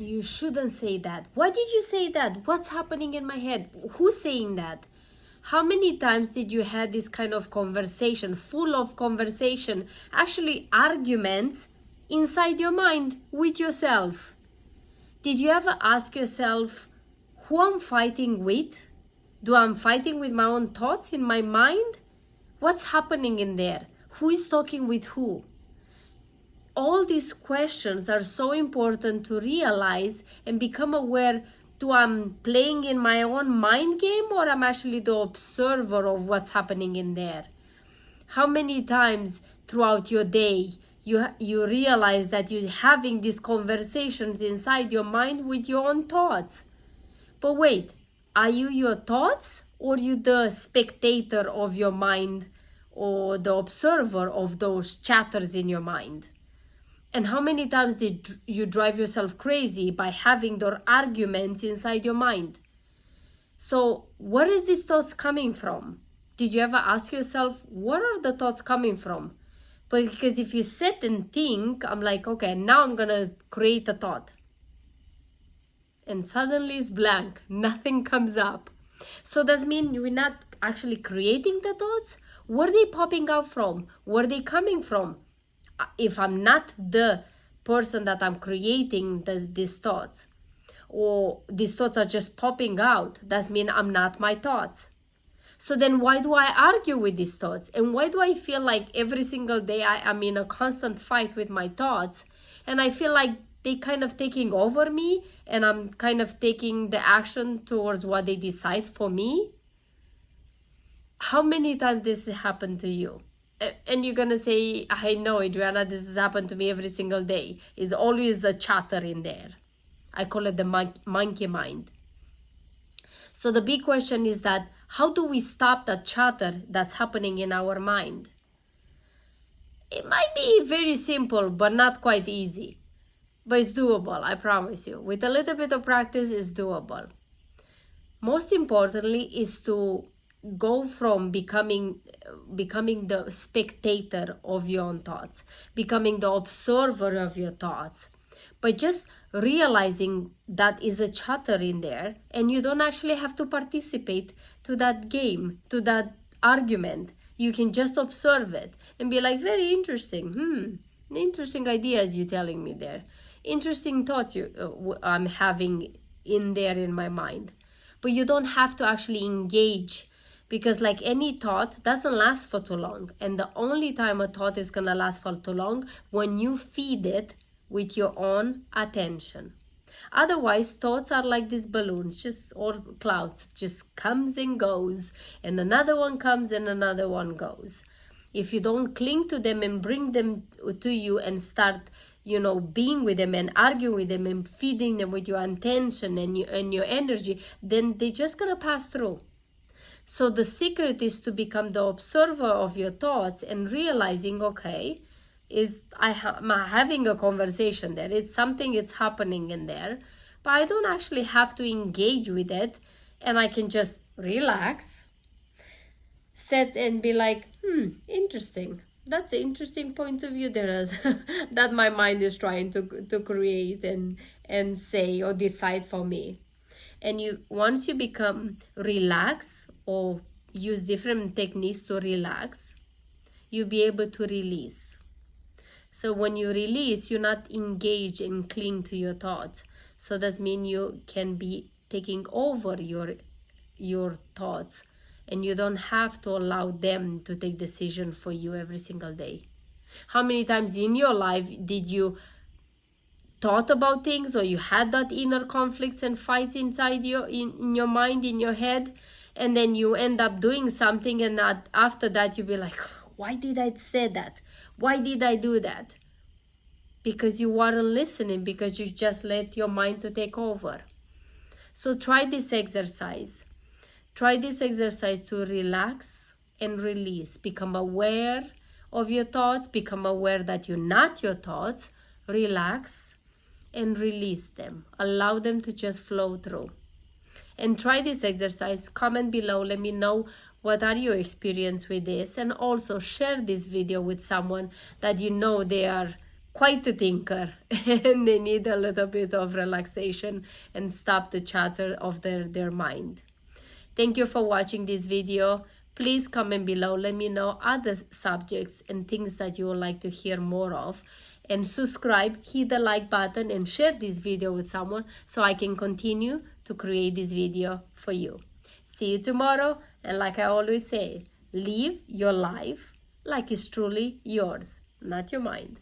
you shouldn't say that. Why did you say that? What's happening in my head? Who's saying that? How many times did you have this kind of conversation, full of conversation, actually arguments inside your mind with yourself? Did you ever ask yourself who I'm fighting with? Do I'm fighting with my own thoughts in my mind? What's happening in there? Who is talking with who? All these questions are so important to realize and become aware. Do I'm playing in my own mind game, or I'm actually the observer of what's happening in there? How many times throughout your day you realize that you're having these conversations inside your mind with your own thoughts? But wait, are you your thoughts, or you the spectator of your mind, or the observer of those chatters in your mind? And how many times did you drive yourself crazy by having those arguments inside your mind? So where is these thoughts coming from? Did you ever ask yourself, where are the thoughts coming from? Because if you sit and think, I'm like, okay, now I'm going to create a thought. And suddenly it's blank. Nothing comes up. So does it mean we're not actually creating the thoughts? Where are they popping out from? Where are they coming from? If I'm not the person that I'm creating these thoughts, or these thoughts are just popping out, that means I'm not my thoughts. So then why do I argue with these thoughts? And why do I feel like every single day I'm in a constant fight with my thoughts? And I feel like they kind of taking over me, and I'm kind of taking the action towards what they decide for me. How many times this happened to you? And you're going to say, I know, Adriana, this has happened to me every single day. There's always a chatter in there. I call it the monkey mind. So the big question is that, how do we stop that chatter that's happening in our mind? It might be very simple, but not quite easy. But it's doable, I promise you. With a little bit of practice, it's doable. Most importantly is to go from becoming the spectator of your own thoughts, becoming the observer of your thoughts, but just realizing that is a chatter in there, and you don't actually have to participate to that game, to that argument. You can just observe it and be like, very interesting, interesting ideas you're telling me there, interesting thoughts I'm having in there in my mind. But you don't have to actually engage, because like any thought doesn't last for too long. And the only time a thought is going to last for too long, when you feed it with your own attention. Otherwise, thoughts are like these balloons, just all clouds, just comes and goes, and another one comes and another one goes. If you don't cling to them and bring them to you and start, being with them and arguing with them and feeding them with your attention and your energy, then they're just going to pass through. So the secret is to become the observer of your thoughts and realizing, okay, I'm having a conversation there. It's something, it's happening in there, but I don't actually have to engage with it, and I can just relax, sit and be like, interesting. That's an interesting point of view there that my mind is trying to create and say or decide for me. And once you become relaxed or use different techniques to relax, you'll be able to release. So when you release, you're not engaged and cling to your thoughts. So that means you can be taking over your thoughts, and you don't have to allow them to take decision for you every single day. How many times in your life did you thought about things, or you had that inner conflicts and fights inside in your mind, in your head, and then you end up doing something, and after that you be like, why did I say that? Why did I do that? Because you weren't listening, because you just let your mind to take over. So try this exercise. Try this exercise to relax and release. Become aware of your thoughts. Become aware that you're not your thoughts. Relax and release them. Allow them to just flow through. And try this exercise. Comment below. Let me know what are your experience with this. And also share this video with someone that you know they are quite a thinker and they need a little bit of relaxation and stop the chatter of their mind. Thank you for watching this video. Please comment below. Let me know other subjects and things that you would like to hear more of. And subscribe, hit the like button, and share this video with someone so I can continue to create this video for you. See you tomorrow. And like I always say, live your life like it's truly yours, not your mind.